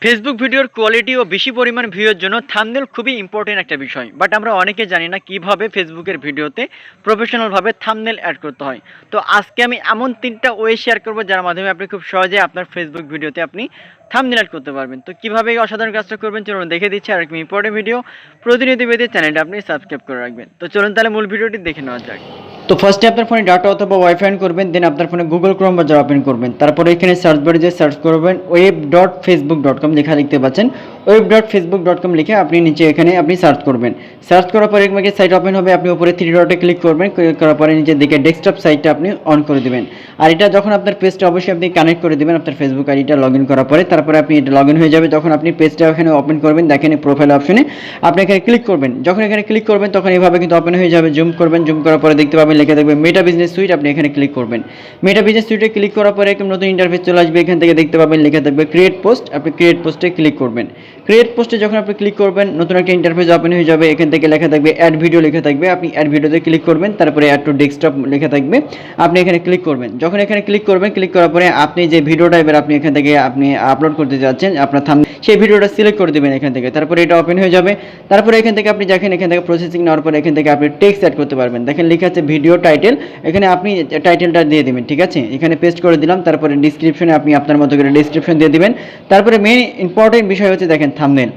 Facebook ভিডিওর quality ও বেশি পরিমাণ ভিউয়ের জন্য থাম্বনেল খুবই ইম্পর্টেন্ট একটা বিষয়, বাট আমরা অনেকে জানি না কিভাবে ফেসবুকের ভিডিওতে প্রফেশনালভাবে থাম্বনেল অ্যাড করতে হয়। তো আজকে আমি এমন 3টা ওয়ে শেয়ার করবো যার মাধ্যমে আপনি খুব সহজে আপনার ফেসবুক ভিডিওতে আপনি থাম্বনেল অ্যাড করতে পারবেন। তো কিভাবে এই অসাধারণ কাজটা করবেন চলুন দেখে দিচ্ছি। আর একটি ইম্পর্টেন্ট ভিডিও প্রতিনিধি পেতে চ্যানেলটা আপনি সাবস্ক্রাইব করে রাখবেন। তো চলুন তাহলে মূল ভিডিওটি দেখে নেওয়া যাক। তো ফার্স্টে আপনার ফোনে ডাটা অথবা ওয়াইফাই অন করবেন, দেন আপনার ফোনে গুগল ক্রোম ব্রাউজার ওপেন করবেন। তারপরে এখানে সার্চ বারে যে সার্চ করবেন web.facebook.com লেখা দেখতে পাচ্ছেন। web.facebook.com লিখে আপনি নিচে এখানে আপনি সার্চ করবেন। সার্চ করার পরে এখানে সাইট ওপেন হবে, আপনি উপরে 3 ডটে ক্লিক করবেন। ক্লিক করার পরে নিচের দিকে ডেস্কটপ সাইটটা আপনি অন করে দিবেন। আর এটা যখন আপনার পেজটা অবশ্যই আপনি কানেক্ট করে দিবেন আপনার ফেসবুক আইডিটা লগইন করার পরে। তারপরে আপনি এটা লগইন হয়ে যাবে, যখন আপনি পেজটা এখানে ওপেন করবেন দেখেন প্রোফাইল অপশনে আপনি এখানে ক্লিক করবেন। যখন এখানে ক্লিক করবেন তখন এইভাবে কিন্তু ওপেন হয়ে যাবে। জুম করবেন, জুম করার পরে দেখতে পাবেন লেখা থাকবে মেটা বিজনেস সুইট। আপনি এখানে ক্লিক করবেন। মেটা বিজনেস সুইটে ক্লিক করার পরে একদম নতুন ইন্টারফেস চলে আসবে। এখান থেকে দেখতে পাবেন লেখা থাকবে ক্রিয়েট পোস্ট। আপনি ক্রিয়েট পোস্টে ক্লিক করবেন। ক্রিয়েট পোস্টে যখন আপনি ক্লিক করবেন নতুন একটা ইন্টারফেস ওপেন হয়ে যাবে। এখান থেকে লেখা থাকবে অ্যাড ভিডিও লেখা থাকবে, আপনি অ্যাড ভিডিওতে ক্লিক করবেন। তারপরে অ্যাড টু ডেস্কটপ লেখা থাকবে, আপনি এখানে ক্লিক করবেন। যখন এখানে ক্লিক করবেন, ক্লিক করার পরে আপনি যে ভিডিওটা এবার আপনি এখান থেকে আপনি আপলোড করতে যাচ্ছেন আপনার সেই ভিডিওটা সিলেক্ট করে দেবেন এখান থেকে। তারপরে এটা ওপেন হয়ে যাবে। তারপরে এখান থেকে আপনি দেখেন এখান থেকে প্রসেসিং নেওয়ার পরে এখান থেকে আপনি টেক্সট অ্যাড করতে পারবেন। দেখেন লেখা আছে ভিডিও টাইটেল, এখানে আপনি টাইটেলটা দিয়ে দিবেন। ঠিক আছে, এখানে পেস্ট করে দিলাম। তারপরে ডিসক্রিপশনে আপনি আপনার মতো করে ডিসক্রিপশন দিয়ে দিবেন। তারপরে মেইন ইম্পর্টেন্ট বিষয় হচ্ছে দেখেন থাম্বনেল।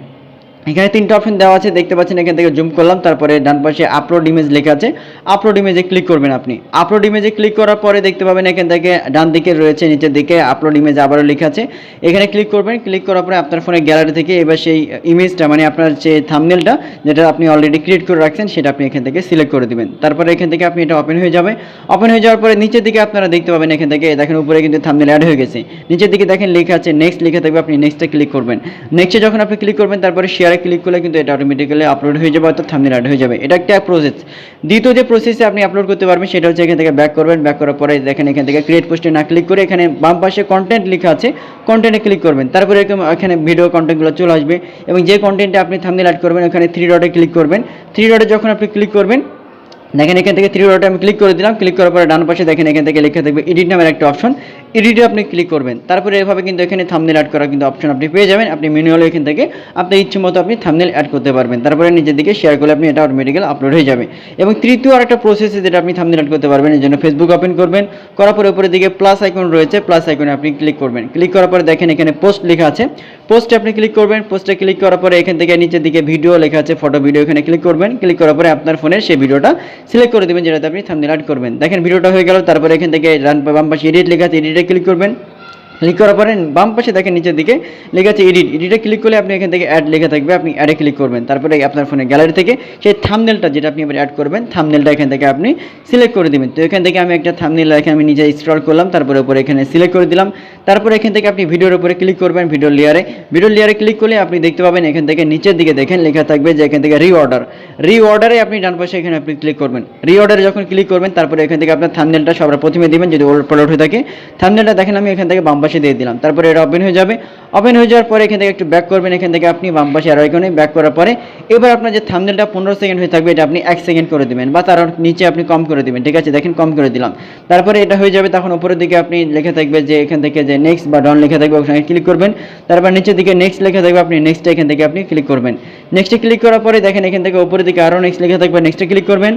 এখানে 3টা অপশন দেওয়া আছে দেখতে পাচ্ছেন। এখান থেকে জুম করলাম, তারপরে ডান পাশে আপলোড ইমেজ লেখা আছে, আপলোড ইমেজে ক্লিক করবেন। আপনি আপলোড ইমেজে ক্লিক করার পরে দেখতে পাবেন এখান থেকে ডান দিকে রয়েছে নিচের দিকে আপলোড ইমেজ আবারও লেখা আছে, এখানে ক্লিক করবেন। ক্লিক করার পরে আপনার ফোনে গ্যালারি থেকে এবার সেই ইমেজটা মানে আপনার যে থাম্বনেলটা যেটা আপনি অলরেডি ক্রিয়েট করে রাখছেন সেটা আপনি এখান থেকে সিলেক্ট করে দিবেন। তারপরে এখান থেকে আপনি এটা ওপেন হয়ে যাবে। ওপেন হয়ে যাওয়ার পরে নিচের দিকে আপনারা দেখতে পাবেন এখান থেকে দেখেন উপরে কিন্তু থাম্বনেল অ্যাড হয়ে গেছে। নিচের দিকে দেখেন লেখা আছে নেক্সট লেখা থাকবে, আপনি নেক্সটে ক্লিক করবেন। নেক্সটে যখন আপনি ক্লিক করবেন তারপরে শেয়ারে ক্লিক করলে কিন্তু এটা অটোমেটিক্যালি আপলোড হয়ে যাবে, অর্থাৎ থাম্বনেল অ্যাড হয়ে যাবে। এটা একটা প্রসেস। দ্বিতীয় যে প্রসেসে আপনি আপলোড করতে পারবেন সেটা হচ্ছে এখান থেকে ব্যাক করবেন। ব্যাক করার পরে দেখেন এখান থেকে ক্রিয়েট পোস্টে না ক্লিক করে এখানে বাম পাশে কন্টেন্ট লেখা আছে, কন্টেন্টে ক্লিক করবেন। তারপরে এখানে ভিডিও কন্টেন্টগুলো চলে আসবে এবং যে কন্টেন্টে আপনি থাম্বনেল অ্যাড করবেন ওখানে 3 ডটে ক্লিক করবেন। 3 ডটে যখন আপনি ক্লিক করবেন দেখেন এখান থেকে 3 ডটে আমি ক্লিক করে দিলাম। ক্লিক করার পরে ডান পাশে দেখেন এখান থেকে লেখা থাকবে এডিট নামের একটা অপশন, এডিটে আপনি ক্লিক করবেন। তারপরে এভাবে কিন্তু এখানে থাম্বনেল অ্যাড করার কিন্তু অপশন আপনি পেয়ে যাবেন। আপনি ম্যানুয়ালি এখান থেকে আপনার ইচ্ছে মতো আপনি থাম্বনেল অ্যাড করতে পারবেন। তারপরে নিজের দিকে শেয়ার করলে আপনি এটা অটোমেটিক্যালি আপলোড হয়ে যাবে। এবং তৃতীয় আরেকটা প্রসেসে যেটা আপনি থাম্বনেল অ্যাড করতে পারবেন, এর জন্য ফেসবুক ওপেন করবেন। করার পরে উপরের দিকে প্লাস আইকন রয়েছে, প্লাস আইকনে আপনি ক্লিক করবেন। ক্লিক করার পরে দেখেন এখানে পোস্ট লেখা আছে, পোস্টে আপনি ক্লিক করবেন। পোস্টে ক্লিক করার পরে এখান থেকে নিচের দিকে ভিডিও লেখা আছে, ফটো ভিডিও, এখানে ক্লিক করবেন। ক্লিক করার পরে আপনার ফোনের সেই ভিডিওটা সিলেক্ট করে দেবেন যেটাতে আপনি থাম্বনেল অ্যাড করবেন। দেখেন ভিডিওটা হয়ে গেল। তারপরে এখান থেকে বাম পাশে এডিট লেখা আছে, এডিটে ক্লিক করবেন। ক্লিক করার পরে বাম পাশে দেখেন নিচের দিকে লেখা আছে এডিট, এডিটে ক্লিক করলে আপনি এখান থেকে অ্যাড লেখা থাকবে, আপনি অ্যাডে ক্লিক করবেন। তারপরে আপনার ফোনে গ্যালারি থেকে সেই থাম্বনেলটা যেটা আপনি এবার অ্যাড করবেন থাম্বনেলটা এখান থেকে আপনি সিলেক্ট করে দেবেন। তো এখান থেকে আমি একটা থাম্বনেল এখানে আমি নিজে স্ক্রল করলাম, তারপরে উপরে এখানে সিলেক্ট করে দিলাম। তারপরে এখান থেকে আপনি ভিডিওর উপরে ক্লিক করবেন, ভিডিও লেয়ারে ক্লিক করলে আপনি দেখতে পাবেন এখান থেকে নিচের দিকে দেখেন লেখা থাকবে যে এখান থেকে রিঅর্ডারে আপনি ডান পাশে এখানে আপনি ক্লিক করবেন। রিঅর্ডারে যখন ক্লিক করবেন তারপরে এখান থেকে আপনার থাম্বনেলটা সবার প্রথমে দিবেন যদি আপলোড হয়ে থাকে। থাম্বনেলটা দেখেন আমি এখান থেকে বাম পাশে দিয়ে দিলাম। তারপরে এটা ওপেন হয়ে যাবে। ওপেন হয়ে যাওয়ার পরে এখান থেকে একটু ব্যাক করবেন। এখান থেকে আপনি বাম পাশে আরো আইকনে ব্যাক করার পরে এবার আপনার যে থাম্বনেলটা 15 সেকেন্ড হয়ে থাকবে এটা আপনি 1 সেকেন্ড করে দিবেন বা তার নিচে আপনি কম করে দিবেন। ঠিক আছে, দেখেন কম করে দিলাম। তারপরে এটা হয়ে যাবে। তখন উপরের দিকে আপনি লেখা থাকবে যে এখান থেকে যে নেক্সট বা ডাউন লেখা থাকবে ওখানে ক্লিক করবেন। তারপর নিচের দিকে নেক্সট লেখা থাকবে, আপনি নেক্সটে এখান থেকে আপনি ক্লিক করবেন। নেক্সটে ক্লিক করার পরে দেখেন এখান থেকে উপরের দিকে আরো নেক্সট লেখা থাকবে, নেক্সটে ক্লিক করবেন।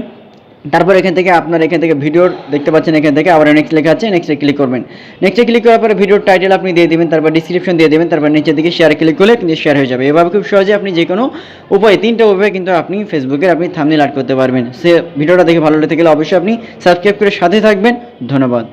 তারপর এখান থেকে আপনার এখান থেকে ভিডিওর দেখতে পাচ্ছেন এখান থেকে আবার নেক্সট লেখা আছে, নেক্সটে ক্লিক করবেন। নেক্সটে ক্লিক করার পরে ভিডিওর টাইটেল আপনি দিয়ে দিবেন, তারপর ডিসক্রিপশন দিয়ে দিবেন। তারপর নিচের দিকে শেয়ার ক্লিক করলে কিন্তু শেয়ার হয়ে যাবে। এভাবে খুব সহজে আপনি যে কোনো উপায়ে 3টা উপায়ে কিন্তু আপনি ফেসবুকের আপনি থাম্বনেল অ্যাড করতে পারবেন। সে ভিডিওটা দেখে ভালো লেগে গেলে অবশ্যই আপনি সাবস্ক্রাইব করে সাথে থাকবেন। ধন্যবাদ।